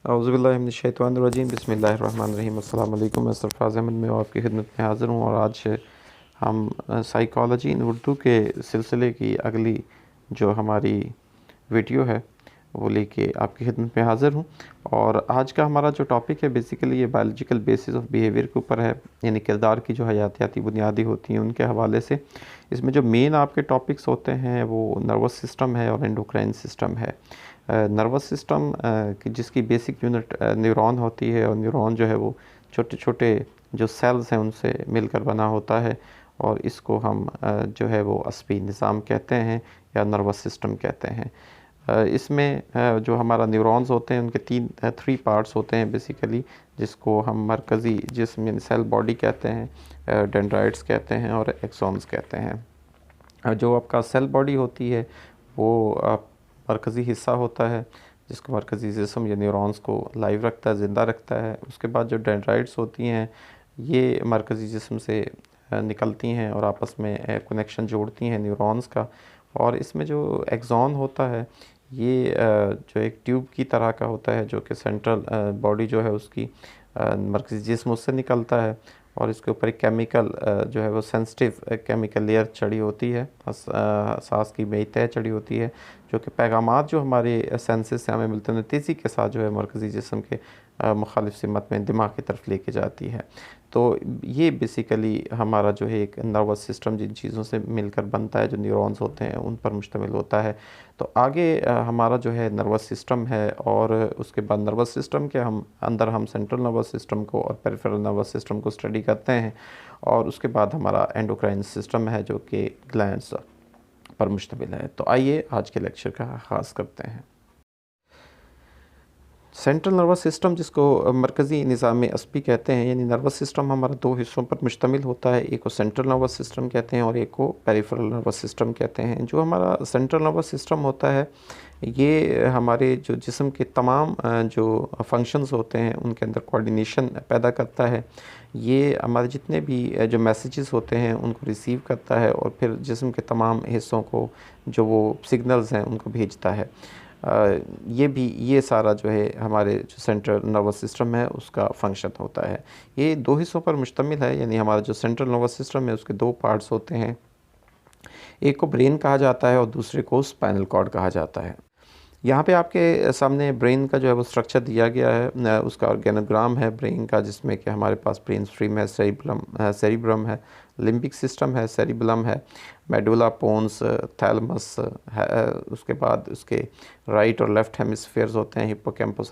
औज़ुबिल्लाहिमिनश्शैतानिर्रजीम बिस्मिल्लाहिर्रहमानिर्रहीम। अस्सलाम वालेकुम। मैं सरफराज अहमद में आपकी खिदमत में हाज़िर हूँ और आज हम साइकोलॉजी इन उर्दू के सिलसिले की अगली जो हमारी वीडियो है वो लेके आपकी खिदमत में हाज़िर हूँ। और आज का हमारा जो टॉपिक है बेसिकली ये बायोलॉजिकल बेसिस ऑफ बिहेवियर के ऊपर है, यानी किरदार की जो हयातियाती बुनियादी होती हैं उनके हवाले से। इसमें जो मेन आपके टॉपिक्स होते हैं वो नर्वस सिस्टम है और एंडोक्राइन सिस्टम है। नर्वस सिस्टम जिसकी बेसिक यूनिट न्यूरॉन होती है, और न्यूरॉन जो है वो छोटे छोटे जो सेल्स हैं उनसे मिलकर बना होता है, और इसको हम जो है वो अस्बी निज़ाम कहते हैं या नर्वस सिस्टम कहते हैं। इसमें जो हमारा न्यूरॉन्स होते हैं उनके थ्री पार्ट्स होते हैं बेसिकली, जिसको हम मरकज़ी जिस्म यानी सेल बॉडी कहते हैं, डेंड्राइट्स कहते हैं और एक्सॉन्स कहते हैं। जो आपका सेल बॉडी होती है वो मरकज़ी हिस्सा होता है जिसको मरकज़ी जिस्म या न्यूरॉन्स को लाइव रखता है, ज़िंदा रखता है। उसके बाद जो डेंड्राइट्स होती हैं ये मरकज़ी जिस्म से निकलती हैं और आपस में कनेक्शन जोड़ती हैं न्यूरॉन्स का। और इसमें जो एक्सॉन होता है ये जो एक ट्यूब की तरह का होता है, जो कि सेंट्रल बॉडी जो है उसकी मरकज़ी जिस्म उससे निकलता है, और इसके ऊपर एक केमिकल जो है वो सेंसिटिव केमिकल लेयर चढ़ी होती है, सांस की मई तय चढ़ी होती है, जो कि पैगामात जो हमारे सेंसेस से हमें मिलते हैं तेज़ी के साथ जो है मरकज़ी जिस्म के मुखालिफ सिमत में दिमाग की तरफ लेके जाती है। तो ये बेसिकली हमारा जो है एक नर्वस सिस्टम जिन चीज़ों से मिलकर बनता है, जो न्यूरॉन्स होते हैं उन पर मुश्तमिल होता है। तो आगे हमारा जो है नर्वस सिस्टम है, और उसके बाद नर्वस सिस्टम के अंदर हम सेंट्रल नर्वस सिस्टम को और पेरिफेरल नर्वस सिस्टम को स्टडी करते हैं, और उसके बाद हमारा एंडोक्राइन सिस्टम है जो कि ग्लैंड्स पर मुश्तमिल है। तो आइए आज के लेक्चर का आगाज़ करते हैं। सेंट्रल नर्वस सिस्टम, जिसको मरकज़ी निज़ाम अस्बी कहते हैं, यानी नर्वस सिस्टम हमारा दो हिस्सों पर मुश्तमिल होता है। एक को सेंट्रल नर्वस सिस्टम कहते हैं और एक को पेरिफेरल नर्वस सिस्टम कहते हैं। जो हमारा सेंट्रल नर्वस सिस्टम होता है ये हमारे जो जिस्म के तमाम जो फंक्शंस होते हैं उनके अंदर कोऑर्डिनेशन पैदा करता है। ये हमारे जितने भी जो मैसेजेस होते हैं उनको रिसीव करता है और फिर जिस्म के तमाम हिस्सों को जो वो सिग्नल्स हैं उनको भेजता है। ये सारा जो है हमारे जो सेंट्रल नर्वस सिस्टम है उसका फंक्शन होता है। ये दो हिस्सों पर मुश्तमिल है, यानी हमारा जो सेंट्रल नर्वस सिस्टम है उसके दो पार्ट्स होते हैं। एक को ब्रेन कहा जाता है और दूसरे को स्पाइनल कॉर्ड कहा जाता है। यहाँ पे आपके सामने ब्रेन का जो है वो स्ट्रक्चर दिया गया है, उसका ऑर्गेनोग्राम है ब्रेन का, जिसमें कि हमारे पास ब्रेन स्ट्रीम है, सेरिब्रम है, लिम्बिक सिस्टम है, सेरिबलम है, मेडुला पोन्स, थैलमस है। उसके बाद उसके राइट और लेफ़्ट हेमिस्फेयर्स होते हैं, हिप्पोकैम्पस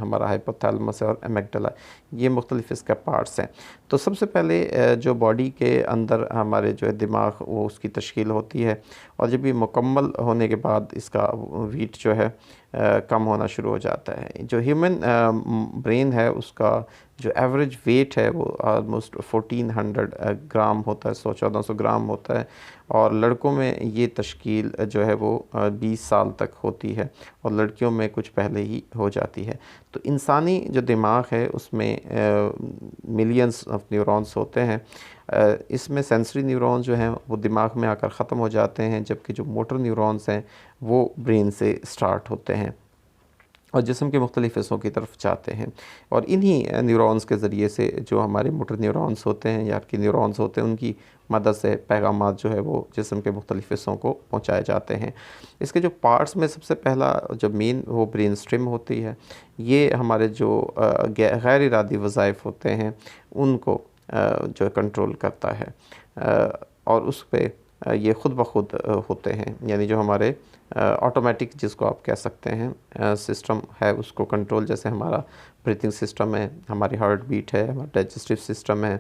हमारा हाइपोथैलमस है और एमिग्डाला। ये मुख्तलिफ इसके पार्ट्स हैं। तो सबसे पहले जो बॉडी के अंदर हमारे जो है दिमाग वो उसकी तश्कील होती है, और जब ये मुकम्मल होने के बाद इसका वेट जो है कम होना शुरू हो जाता है। जो ह्यूमन ब्रेन है उसका जो एवरेज वेट है वो ऑलमोस्ट 1400 ग्राम होता है, 100-1400 ग्राम होता है, और लड़कों में ये तश्कील जो है वो 20 साल तक होती है, और लड़कियों में कुछ पहले ही हो जाती है। तो इंसानी जो दिमाग है उसमें मिलियंस ऑफ न्यूरॉन्स होते हैं। इसमें सेंसरी न्यूरॉन्स जो हैं वो दिमाग में आकर ख़त्म हो जाते हैं, जबकि जो मोटर न्यूरॉन्स हैं वो ब्रेन से स्टार्ट होते हैं और जिस्म के मुख्तलिफ़ हिस्सों की तरफ जाते हैं। और इन्हीं न्यूरॉन्स के ज़रिए से जो हमारे मोटर न्यूरॉन्स होते हैं या कि न्यूरॉन्स होते हैं उनकी मदद से पैगामात जो है वो जिस्म के मुख्तलिफ़ हिस्सों को पहुँचाए जाते हैं। इसके जो पार्ट्स में सबसे पहला जो मेन वो ब्रेन स्टेम होती है। ये हमारे जो गैर इरादी वज़ाइफ होते हैं उनको जो कंट्रोल करता है, और उस पे ये ख़ुद ब खुद होते हैं, यानी जो हमारे ऑटोमेटिक जिसको आप कह सकते हैं सिस्टम है उसको कंट्रोल, जैसे हमारा ब्रीथिंग सिस्टम है, हमारी हार्ट बीट है, हमारा डाइजेस्टिव सिस्टम है,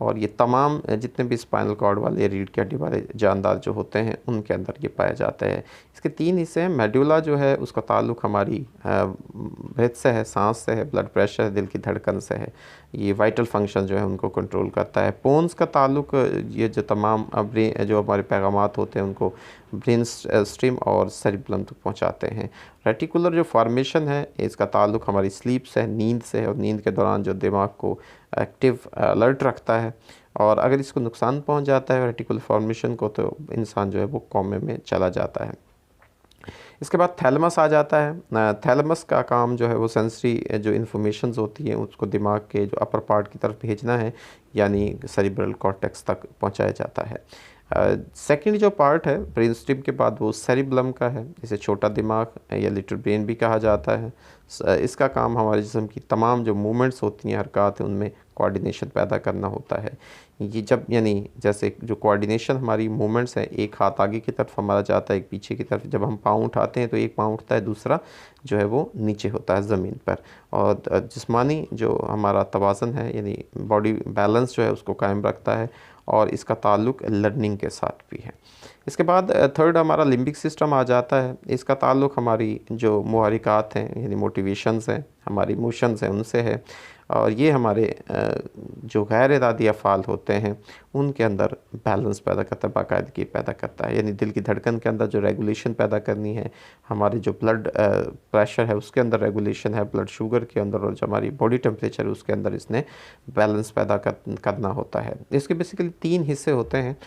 और ये तमाम जितने भी स्पाइनल कॉर्ड वाले रीढ़ की हड्डी वाले जानदार जो होते हैं उनके अंदर ये पाया जाता है। इसके 3 हिस्से हैं। मेडुला जो है उसका ताल्लुक़ हमारी ब्रेथ से है, सांस से है, ब्लड प्रेशर, दिल की धड़कन से है। ये वाइटल फंक्शन जो है उनको कंट्रोल करता है। पोन्स का ताल्लुक़ ये जो तमाम ब्रेन जो हमारे पैगामात होते हैं उनको ब्रेन स्ट्रीम और सेरिबलम तक पहुँचाते हैं। रेटिकुलर जो फॉर्मेशन है इसका ताल्लुक़ हमारी स्लीप से है, नींद से है, और नींद के दौरान जो दिमाग को एक्टिव अलर्ट रखता है, और अगर इसको नुकसान पहुंच जाता है रेटिकुलर फॉर्मेशन को तो इंसान जो है वो कोमे में चला जाता है। इसके बाद थैलेमस आ जाता है। थैलेमस का काम जो है वो सेंसरी जो इन्फॉर्मेशंस होती हैं उसको दिमाग के जो अपर पार्ट की तरफ भेजना है, यानी सेरिब्रल कॉर्टेक्स तक पहुंचाया जाता है। सेकंड जो पार्ट है ब्रेन स्टेम के बाद वो सेरिबलम का है, इसे छोटा दिमाग या लिटिल ब्रेन भी कहा जाता है। इसका काम हमारे जिस्म की तमाम जो मूवमेंट्स होती हैं, हरकत हैं, उनमें कोऑर्डिनेशन पैदा करना होता है। ये जब यानी जैसे जो कोऑर्डिनेशन हमारी मूवमेंट्स हैं, एक हाथ आगे की तरफ हमारा जाता है, एक पीछे की तरफ, जब हम पाँव उठाते हैं तो एक पाँव उठता है, दूसरा जो है वो नीचे होता है ज़मीन पर। और जिस्मानी जो हमारा तवाज़न है यानी बॉडी बैलेंस जो है उसको कायम रखता है, और इसका ताल्लुक़ लर्निंग के साथ भी है। इसके बाद थर्ड हमारा लिम्बिक सिस्टम आ जाता है। इसका ताल्लुक़ हमारी जो मुहरिकात हैं यानी मोटिवेशंस हैं, हमारी इमोशंस हैं, उनसे है। और ये हमारे जो गैर इरादी अफ़ाल होते हैं उनके अंदर बैलेंस पैदा करता है, बाकायदगी पैदा करता है। यानी दिल की धड़कन के अंदर जो रेगुलेशन पैदा करनी है, हमारे जो ब्लड प्रेशर है उसके अंदर रेगुलेशन है, ब्लड शुगर के अंदर, और जो हमारी बॉडी टेम्परेचर है उसके अंदर इसने बैलेंस पैदा करना होता है। इसके बेसिकली 3 हिस्से होते हैं।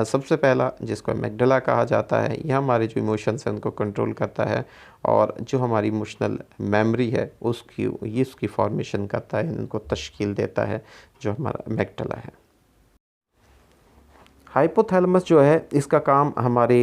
सबसे पहला जिसको एमिगडाला कहा जाता है, यह हमारे जो इमोशंस हैं उनको कंट्रोल करता है, और जो हमारी इमोशनल मेमोरी है उसकी फॉर्मेशन करता है, उनको तश्कील देता है, जो हमारा एमिगडाला है। हाइपोथैलेमस जो है इसका काम हमारे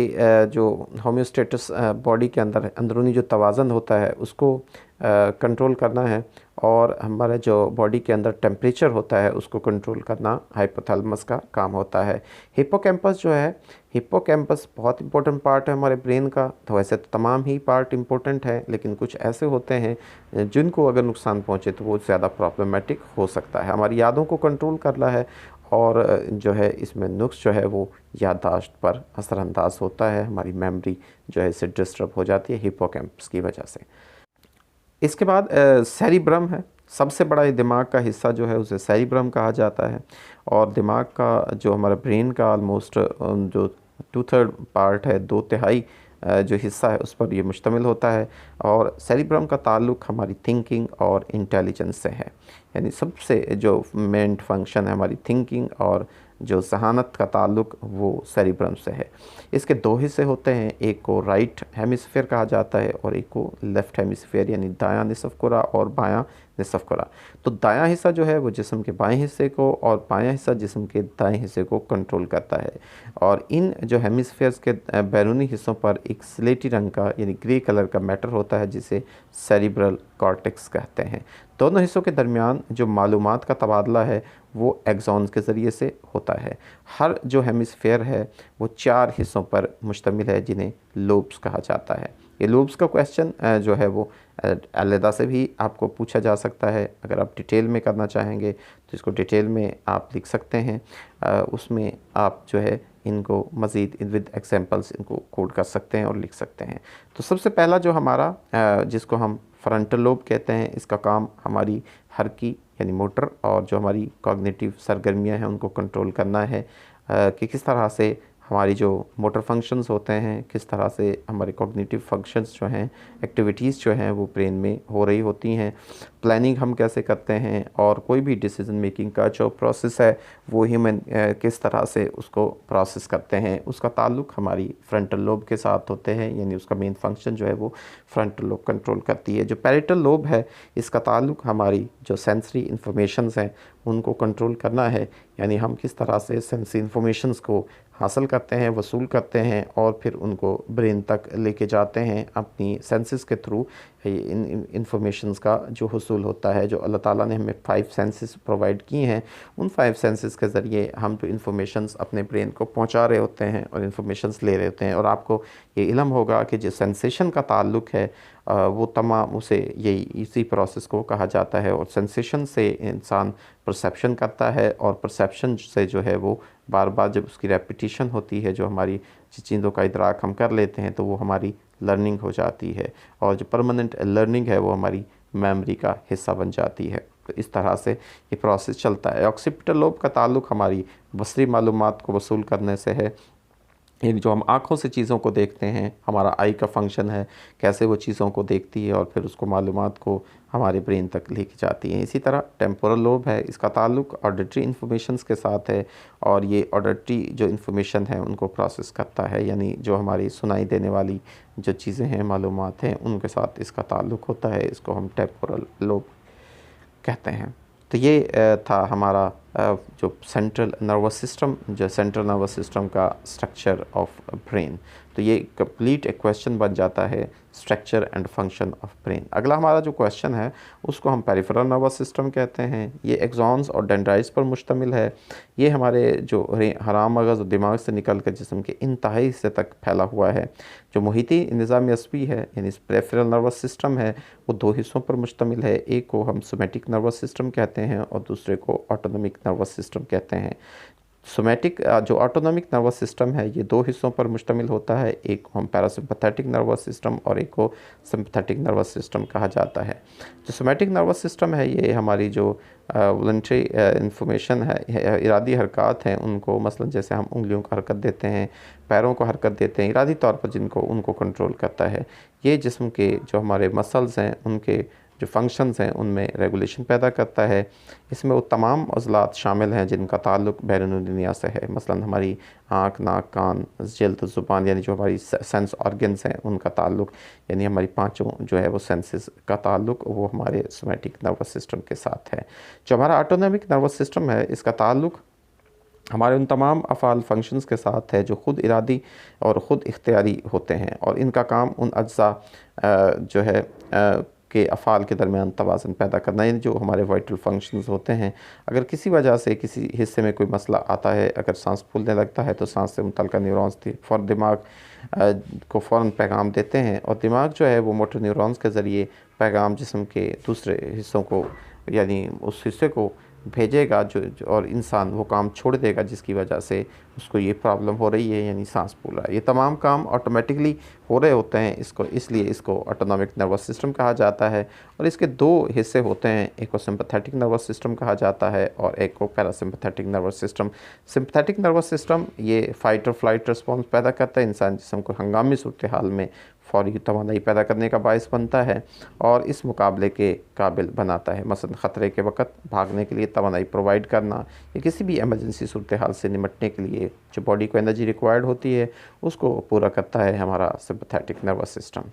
जो होम्योस्टेटिस बॉडी के अंदर अंदरूनी जो तवाज़न होता है उसको कंट्रोल करना है, और हमारे जो बॉडी के अंदर टेम्परेचर होता है उसको कंट्रोल करना हाइपोथैलेमस का काम होता है। हिप्पोकैम्पस जो है, हिप्पोकैम्पस बहुत इंपॉर्टेंट पार्ट है हमारे ब्रेन का। तो वैसे तो तमाम ही पार्ट इंपॉर्टेंट है, लेकिन कुछ ऐसे होते हैं जिनको अगर नुकसान पहुँचे तो वो ज़्यादा प्रॉब्लमेटिक हो सकता है। हमारी यादों को कंट्रोल करना है, और जो है इसमें नुक्स जो है वो याददाश्त पर असरअंदाज होता है, हमारी मेमोरी जो है इससे डिस्टर्ब हो जाती है हिप्पोकैम्पस की वजह से। इसके बाद सेरिब्रम है, सबसे बड़ा ये दिमाग का हिस्सा जो है उसे सेरिब्रम कहा जाता है, और दिमाग का जो हमारा ब्रेन का ऑलमोस्ट जो 2/3 पार्ट है, 2/3 जो हिस्सा है उस पर ये मुश्तमिल होता है। और सेरिब्रम का ताल्लुक़ हमारी थिंकिंग और इंटेलिजेंस से है, यानी सबसे जो मेन फंक्शन है हमारी थिंकिंग और जो ज़हानत का ताल्लुक़ वो सेरिब्रम से है। इसके 2 हिस्से होते हैं, एक को राइट हेमिस्फीयर कहा जाता है और एक को लेफ़्ट हेमिस्फीयर, यानी दायां निसफ़ कुरा और बायां निसफ़ कुरा। तो दायां हिस्सा जो है वो जिस्म के बाएं हिस्से को, और बायां हिस्सा जिस्म के दाएं हिस्से को कंट्रोल करता है। और इन जो हेमिस्फीयर्स के बैरूनी हिस्सों पर एक स्लेटी रंग का यानी ग्रे कलर का मैटर होता है जिसे सेरिब्रल कॉर्टेक्स कहते हैं। दोनों हिस्सों के दरमियान जो मालूमात का तबादला है वो एक्सॉन्स के ज़रिए से होता है। हर जो हेमिस्फीयर है वो 4 हिस्सों पर मुश्तमिल है जिन्हें लोब्स कहा जाता है। ये लोब्स का क्वेश्चन जो है वो अलहदा से भी आपको पूछा जा सकता है। अगर आप डिटेल में करना चाहेंगे तो इसको डिटेल में आप लिख सकते हैं, उसमें आप जो है इनको मज़ीद विद एग्जांपल्स इनको कोड कर सकते हैं और लिख सकते हैं। तो सबसे पहला जो हमारा जिसको हम फ्रंटल लोब कहते हैं, इसका काम हमारी हरकी यानी मोटर और जो हमारी कॉग्निटिव सरगर्मियाँ हैं उनको कंट्रोल करना है, कि किस तरह से हमारी जो मोटर फंक्शंस होते हैं, किस तरह से हमारे कॉग्निटिव फंक्शंस जो हैं, एक्टिविटीज़ जो हैं वो ब्रेन में हो रही होती हैं, प्लानिंग हम कैसे करते हैं, और कोई भी डिसीजन मेकिंग का जो प्रोसेस है वो ह्यूमन किस तरह से उसको प्रोसेस करते हैं, उसका ताल्लुक़ हमारी फ्रंटल लोब के साथ होते हैं, यानी उसका मेन फंक्शन जो है वो फ्रंटल लोब कंट्रोल करती है। जो पैरेटल लोब है इसका ताल्लुक़ हमारी जो सेंसरी इंफॉर्मेशंस हैं उनको कंट्रोल करना है, यानी हम किस तरह से सेंसरी इंफॉर्मेशंस को हासिल करते हैं, वसूल करते हैं और फिर उनको ब्रेन तक लेके जाते हैं अपनी सेंसेस के थ्रू। इन इंफॉर्मेशंस का जो हुसूल होता है, जो अल्लाह ताला ने हमें 5 सेंसेस प्रोवाइड किए हैं, उन 5 सेंसेस के ज़रिए हम जो इंफॉर्मेशंस अपने ब्रेन को पहुंचा रहे होते हैं और इंफॉर्मेशंस ले रहे होते हैं। और आपको ये इल्म होगा कि जो सेंसेशन का ताल्लुक़ है वो तमाम उसे यही इसी प्रोसेस को कहा जाता है, और सेंसेशन से इंसान परसेप्शन करता है, और परसेप्शन से जो है वो बार बार जब उसकी रेपिटिशन होती है, जो हमारी चीज़ों का इदराक हम कर लेते हैं, तो वो हमारी लर्निंग हो जाती है, और जो परमानेंट लर्निंग है वो हमारी मेमोरी का हिस्सा बन जाती है। तो इस तरह से ये प्रोसेस चलता है। ऑक्सीपिटल लोब का ताल्लुक़ हमारी बसरी मालूमात को वसूल करने से है, यानी जो हम आँखों से चीज़ों को देखते हैं, हमारा आई का फंक्शन है, कैसे वो चीज़ों को देखती है और फिर उसको मालूमात को हमारे ब्रेन तक लेके जाती हैं। इसी तरह टेम्पोरल लोब है, इसका ताल्लुक ऑडिटरी इन्फॉर्मेशंस के साथ है और ये ऑडिटरी जो इन्फॉर्मेशन है उनको प्रोसेस करता है, यानी जो हमारी सुनाई देने वाली जो चीज़ें हैं, मालूमात हैं, उनके साथ इसका ताल्लुक होता है। इसको हम टेम्पोरल लोब कहते हैं। तो ये था हमारा जो सेंट्रल नर्वस सिस्टम, जो सेंट्रल नर्वस सिस्टम का स्ट्रक्चर ऑफ ब्रेन। तो ये कंप्लीट एक क्वेश्चन बन जाता है structure and function of brain. अगला हमारा जो क्वेश्चन है उसको हम पेरिफेरल नर्वस सिस्टम कहते हैं। ये एक्सॉन्स और डेंड्राइट्स पर मुश्तमिल है। ये हमारे जो हराम मगज़ दिमाग से निकल कर जिस्म के इंतहाई हिस्से तक फैला हुआ है। जो मुहिती निज़ाम असबी है यानी पेरिफेरल नर्वस सिस्टम है, वो दो हिस्सों पर मुश्तमिल है। एक को हम सोमैटिक नर्वस सिस्टम कहते हैं और दूसरे को ऑटोनॉमिक नर्वस सिस्टम कहते हैं। सोमैटिक जो ऑटोनॉमिक नर्वस सिस्टम है ये दो हिस्सों पर मुश्तमिल होता है। एक को हम पैरासिम्पैथेटिक नर्वस सिस्टम और एक को सिम्पैथेटिक नर्वस सिस्टम कहा जाता है। जो सोमैटिक नर्वस सिस्टम है ये हमारी जो वॉलंटरी इंफॉर्मेशन है, इरादी हरकत हैं उनको, मसलन जैसे हम उंगलियों को हरकत देते हैं, पैरों को हरकत देते हैं इरादी तौर पर, जिनको उनको कंट्रोल करता है। ये जिस्म के जो हमारे मसल्स हैं उनके जो फंक्शंस हैं उनमें रेगुलेशन पैदा करता है। इसमें वो तमाम अज़लात शामिल हैं जिनका ताल्लुक़ बैरून दुनिया से है, मसलन हमारी आँख, नाक, कान, जिल्द, ज़ुबान, यानी जो हमारी सेंस ऑर्गन्स हैं उनका ताल्लुक़, यानी हमारी पांचों जो है वो सेंसेस का ताल्लुक़ वो हमारे सोमैटिक नर्वस सिस्टम के साथ है। जो हमारा ऑटोनॉमिक नर्वस सिस्टम है इसका ताल्लुक़ हमारे उन तमाम अफ़ाल फंक्शंस के साथ है जो ख़ुद इरादी और ख़ुद इख्तियारी होते हैं और इनका काम उन अज्जा जो है के अफ़ाल के दरमियान तवाज़ुन पैदा करना, यानी जो हमारे वाइटल फंक्शंस होते हैं। अगर किसी वजह से किसी हिस्से में कोई मसला आता है, अगर सांस फूलने लगता है तो सांस से मुतल्लिक़ न्यूरॉन्स दिमाग को फ़ौरन पैगाम देते हैं और दिमाग जो है वो मोटर न्यूरॉन्स के ज़रिए पैगाम जिस्म के दूसरे हिस्सों को, यानी उस हिस्से को भेजेगा जो और इंसान वो काम छोड़ देगा जिसकी वजह से उसको ये प्रॉब्लम हो रही है, यानी सांस फूल रहा है। ये तमाम काम ऑटोमेटिकली हो रहे होते हैं, इसलिए इसको ऑटोनॉमिक नर्वस सिस्टम कहा जाता है। और इसके दो हिस्से होते हैं, एक को सिंपैथेटिक नर्वस सिस्टम कहा जाता है और एक को parasympathetic nervous system. Sympathetic nervous system ये फ़ाइट और फ्लाइट रिस्पॉन्स पैदा करता है, इंसान जिस्म को हंगामी सूरत हाल में फ़ौरी तवानाई पैदा करने का बायस बनता है और इस मुकाबले के काबिल बनाता है। मसलन ख़तरे के वक़्त भागने के लिए तवानाई प्रोवाइड करना या किसी भी एमरजेंसी सूरत हाल से निपटने के लिए जो बॉडी को एनर्जी रिक्वायर्ड होती है उसको पूरा करता है हमारा सिंपैथेटिक नर्वस सिस्टम।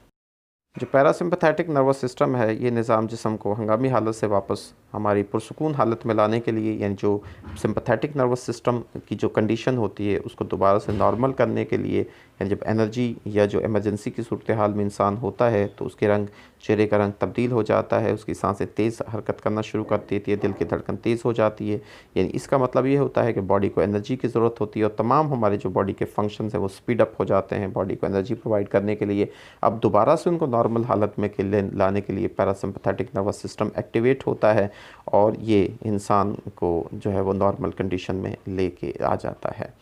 जो पैरासिम्पैथेटिक नर्वस सिस्टम है ये निज़ाम जिस्म को हंगामी हालत से वापस हमारी पुरसुकून हालत में लाने के लिए, यानी जो सिंपैथेटिक नर्वस सिस्टम की जो कंडीशन होती है उसको दोबारा से नॉर्मल करने के लिए, यानी जब एनर्जी या जो इमरजेंसी की सूरत हाल में इंसान होता है तो उसके रंग, चेहरे का रंग तब्दील हो जाता है, उसकी सांसें तेज़ हरकत करना शुरू कर देती है, दिल की धड़कन तेज़ हो जाती है। यानी इसका मतलब ये होता है कि बॉडी को एनर्जी की ज़रूरत होती है और तमाम हमारे जो बॉडी के फंक्शंस हैं वो स्पीड अप हो जाते हैं बॉडी को एनर्जी प्रोवाइड करने के लिए। अब दोबारा से उनको नॉर्मल हालत में लाने के लिए पैरासिम्पैथेटिक नर्वस सिस्टम एक्टिवेट होता है और ये इंसान को जो है वो नॉर्मल कंडीशन में लेके आ जाता है।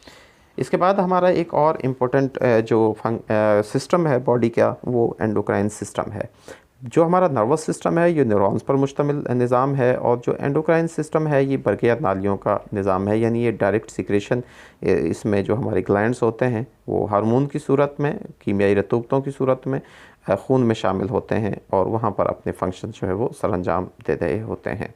इसके बाद हमारा एक और इम्पोर्टेंट जो सिस्टम है बॉडी का वो एंडोक्राइन सिस्टम है। जो हमारा नर्वस सिस्टम है ये न्यूरॉन्स पर मुश्तमिल निज़ाम है और जो एंडोक्राइन सिस्टम है ये बरक़ियात नालियों का निज़ाम है, यानी ये डायरेक्ट सिक्रेशन, इसमें जो हमारे ग्लैंड्स होते हैं वो हार्मोन की सूरत में, कीमियाई रतूबतों की सूरत में खून में शामिल होते हैं और वहाँ पर अपने फंक्शन जो है वो सरअंजाम दे रहे होते हैं।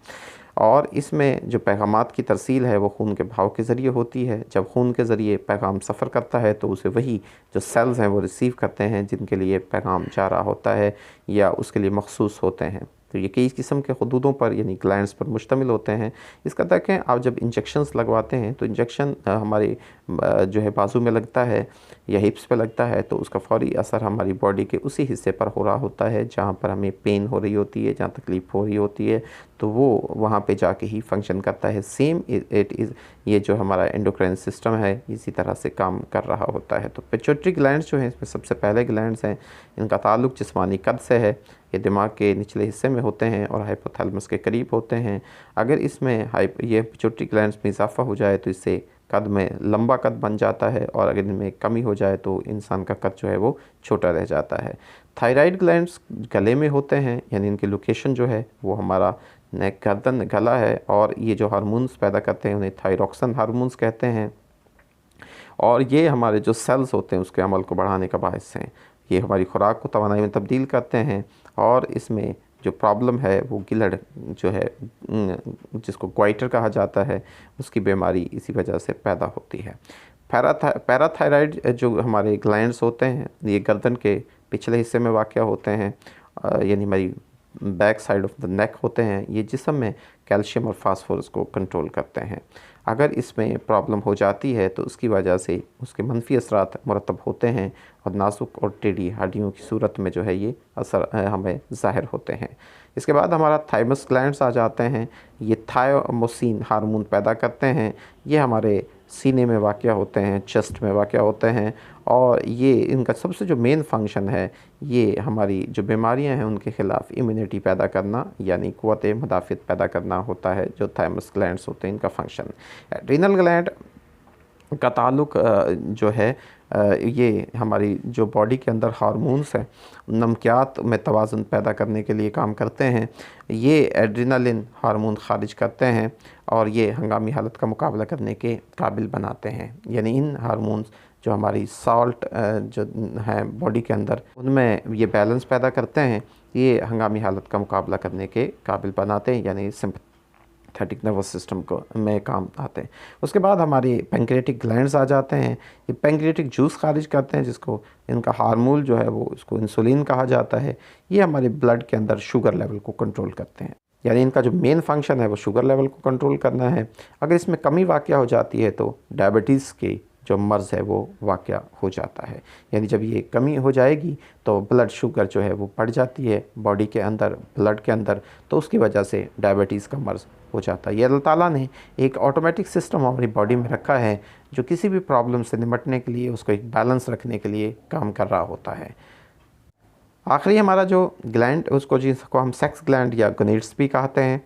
और इसमें जो पैगामात की तरसील है वो खून के बहाव के ज़रिए होती है। जब खून के ज़रिए पैगाम सफ़र करता है तो उसे वही जो सेल्स हैं वो रिसीव करते हैं जिनके लिए पैगाम जा रहा होता है या उसके लिए मखसूस होते हैं। तो ये कई किस्म के हदूदों पर यानी ग्लैंड्स पर मुश्तमिल होते हैं। इसका देखें आप जब इंजेक्शंस लगवाते हैं तो इंजेक्शन हमारी जो है बाजू में लगता है या हिप्स पे लगता है तो उसका फ़ौरी असर हमारी बॉडी के उसी हिस्से पर हो रहा होता है जहाँ पर हमें पेन हो रही होती है, जहाँ तकलीफ़ हो रही होती है, तो वो वहाँ पे जाके ही फंक्शन करता है। सेम इट इज़ ये जो हमारा एंडोक्राइन सिस्टम है इसी तरह से काम कर रहा होता है। तो पिट्यूटरी ग्लैंड्स जो हैं इसमें सबसे पहले ग्लैंड्स हैं, इनका ताल्लुक़ जिस्मानी कद से है। ये दिमाग के निचले हिस्से में होते हैं और हाइपोथैलेमस के करीब होते हैं। अगर इसमें ये पिट्यूटरी ग्लैंड्स में इजाफा हो जाए तो इससे कद में लंबा कद बन जाता है और अगर इनमें कमी हो जाए तो इंसान का कद जो है वो छोटा रह जाता है। थायराइड ग्लैंड्स गले में होते हैं, यानी इनकी लोकेशन जो है वो हमारा नेक, गर्दन, गला है और ये जो हार्मोन्स पैदा करते हैं उन्हें थायरॉक्सिन हार्मोन्स कहते हैं। और ये हमारे जो सेल्स होते हैं उसके अमल को बढ़ाने का बायस हैं। ये हमारी खुराक को तवानाई में तब्दील करते हैं और इसमें जो प्रॉब्लम है वो गिलहड़ जो है जिसको ग्वाइटर कहा जाता है, उसकी बीमारी इसी वजह से पैदा होती है। पैराथायराइड जो हमारे ग्लैंड्स होते हैं ये गर्दन के पिछले हिस्से में वाक़या होते हैं, यानी हमारी back side of the neck होते हैं। ये जिस्म में कैल्शियम और फास्फोरस को कंट्रोल करते हैं। अगर इसमें प्रॉब्लम हो जाती है तो उसकी वजह से उसके मनफी असरात मुरतब होते हैं और नाजुक और टेढ़ी हड्डियों की सूरत में जो है ये असर हमें ज़ाहिर होते हैं। इसके बाद हमारा थाइमस ग्लैंड्स आ जाते हैं। ये थायोमोसिन हार्मोन पैदा करते हैं। ये हमारे सीने में वाक़या होते हैं, चेस्ट में वाक़या होते हैं और ये इनका सबसे जो मेन फंक्शन है ये हमारी जो बीमारियां हैं उनके ख़िलाफ़ इम्यूनिटी पैदा करना यानी क़ुव्वत मुदाफ़ित पैदा करना होता है, जो थाइमस ग्लैंड्स होते हैं इनका फंक्शन। एड्रीनल ग्लैंड का ताल्लुक जो है ये हमारी जो बॉडी के अंदर हार्मोन्स हैं, नमकियात में तवाज़ुन पैदा करने के लिए काम करते हैं। ये एड्रेनालिन हार्मोन खारिज करते हैं और ये हंगामी हालत का मुकाबला करने के काबिल बनाते हैं। यानी इन हार्मोन्स जो हमारी साल्ट जो है बॉडी के अंदर उनमें ये बैलेंस पैदा करते हैं, ये हंगामी हालत का मुकाबला करने के काबिल बनाते हैं, यानी सिंपैथेटिक नर्वस सिस्टम को में काम आते हैं। उसके बाद हमारी पैंक्रियाटिक ग्लैंड्स आ जाते हैं। ये पैंक्रियाटिक जूस खारिज करते हैं जिसको इनका हार्मोन जो है वो इसको इंसुलिन कहा जाता है। ये हमारे ब्लड के अंदर शुगर लेवल को कंट्रोल करते हैं, यानी इनका जो मेन फंक्शन है वो शुगर लेवल को कंट्रोल करना है। अगर इसमें कमी वाक़या हो जाती है तो डायबिटीज़ की जो मर्ज़ है वो वाक़या हो जाता है। यानी जब ये कमी हो जाएगी तो ब्लड शुगर जो है वो बढ़ जाती है बॉडी के अंदर, ब्लड के अंदर, तो उसकी वजह से डायबिटीज़ का मर्ज़ हो जाता है। ये अल्लाह ताला ने एक ऑटोमेटिक सिस्टम हमारी बॉडी में रखा है जो किसी भी प्रॉब्लम से निपटने के लिए, उसको एक बैलेंस रखने के लिए काम कर रहा होता है। आखिरी हमारा जो ग्लैंड उसको जिसको हम सेक्स ग्लैंड या गोनेड्स भी कहते हैं,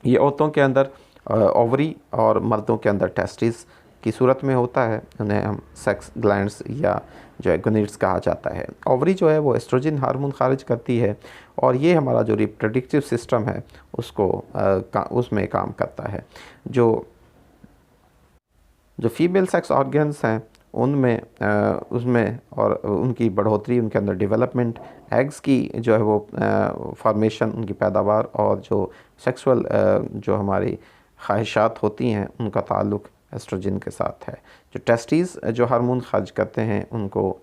ये औरतों के अंदर ओवरी और मर्दों के अंदर टेस्टिस की सूरत में होता है। उन्हें हम सेक्स ग्लैंड्स या जो है गोनेड्स कहा जाता है। ओवरी जो है वो एस्ट्रोजन हार्मोन खारिज करती है और ये हमारा जो रिप्रोडक्टिव सिस्टम है उसको उसमें काम करता है। जो फीमेल सेक्स ऑर्गन्स हैं उसमें और उनकी बढ़ोतरी, उनके अंदर डेवलपमेंट, एग्स की जो है वो फॉर्मेशन, उनकी पैदावार और जो सेक्सुअल जो हमारी ख्वाहिशात होती हैं उनका ताल्लुक़ एस्ट्रोजन के साथ है। जो टेस्टीज़ जो हार्मोन खारिज करते हैं उनको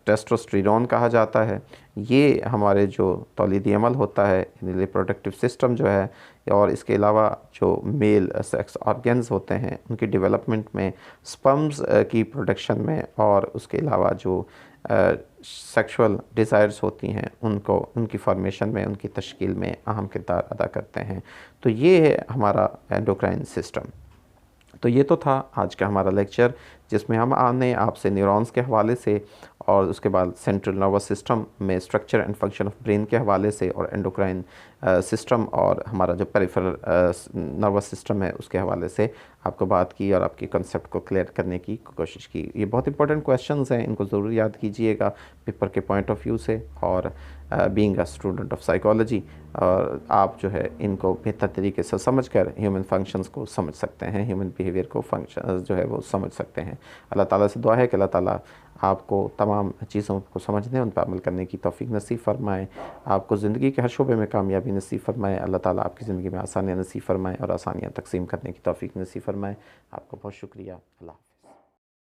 टेस्टोस्टेरोन कहा जाता है। ये हमारे जो तौलीदी अमल होता है, रिप्रोडक्टिव सिस्टम जो है, और इसके अलावा जो मेल सेक्स ऑर्गन्स होते हैं उनकी डेवलपमेंट में, स्पर्म्स की प्रोडक्शन में और उसके अलावा जो सेक्सुअल डिज़ायर्स होती हैं उनको उनकी फॉर्मेशन में, उनकी तश्कील में अहम किरदार अदा करते हैं। तो ये है हमारा एंडोक्राइन सिस्टम। तो ये तो था आज का हमारा लेक्चर जिसमें हमने आपसे न्यूरॉन्स के हवाले से और उसके बाद सेंट्रल नर्वस सिस्टम में structure and function of brain के हवाले से और एंडोक्राइन सिस्टम और हमारा जो पेरिफेरल नर्वस सिस्टम है उसके हवाले से आपको बात की और आपकी कंसेप्ट को क्लियर करने की कोशिश की। ये बहुत इंपॉर्टेंट क्वेश्चंस हैं, इनको ज़रूर याद कीजिएगा पेपर के पॉइंट ऑफ व्यू से। और being a student of psychology और आप जो है इनको बेहतर तरीके से समझकर ह्यूमन फंक्शंस को समझ सकते हैं, ह्यूमन बिहेवियर को फंक्शन जो है वो समझ सकते हैं। अल्लाह ताला से दुआ है कि अल्लाह ताला आपको तमाम चीज़ों को समझने, उन पर अमल करने की तौफीक नसीब फरमाए, आपको ज़िंदगी के हर शोबे में कामयाबी नसीब फरमाए। अल्लाह ताला आपकी ज़िंदगी में आसानियाँ नसीब फरमाए और आसानियाँ तकसीम करने की तौफीक नसीब फरमाए। आपको बहुत शुक्रिया। अल्लाह।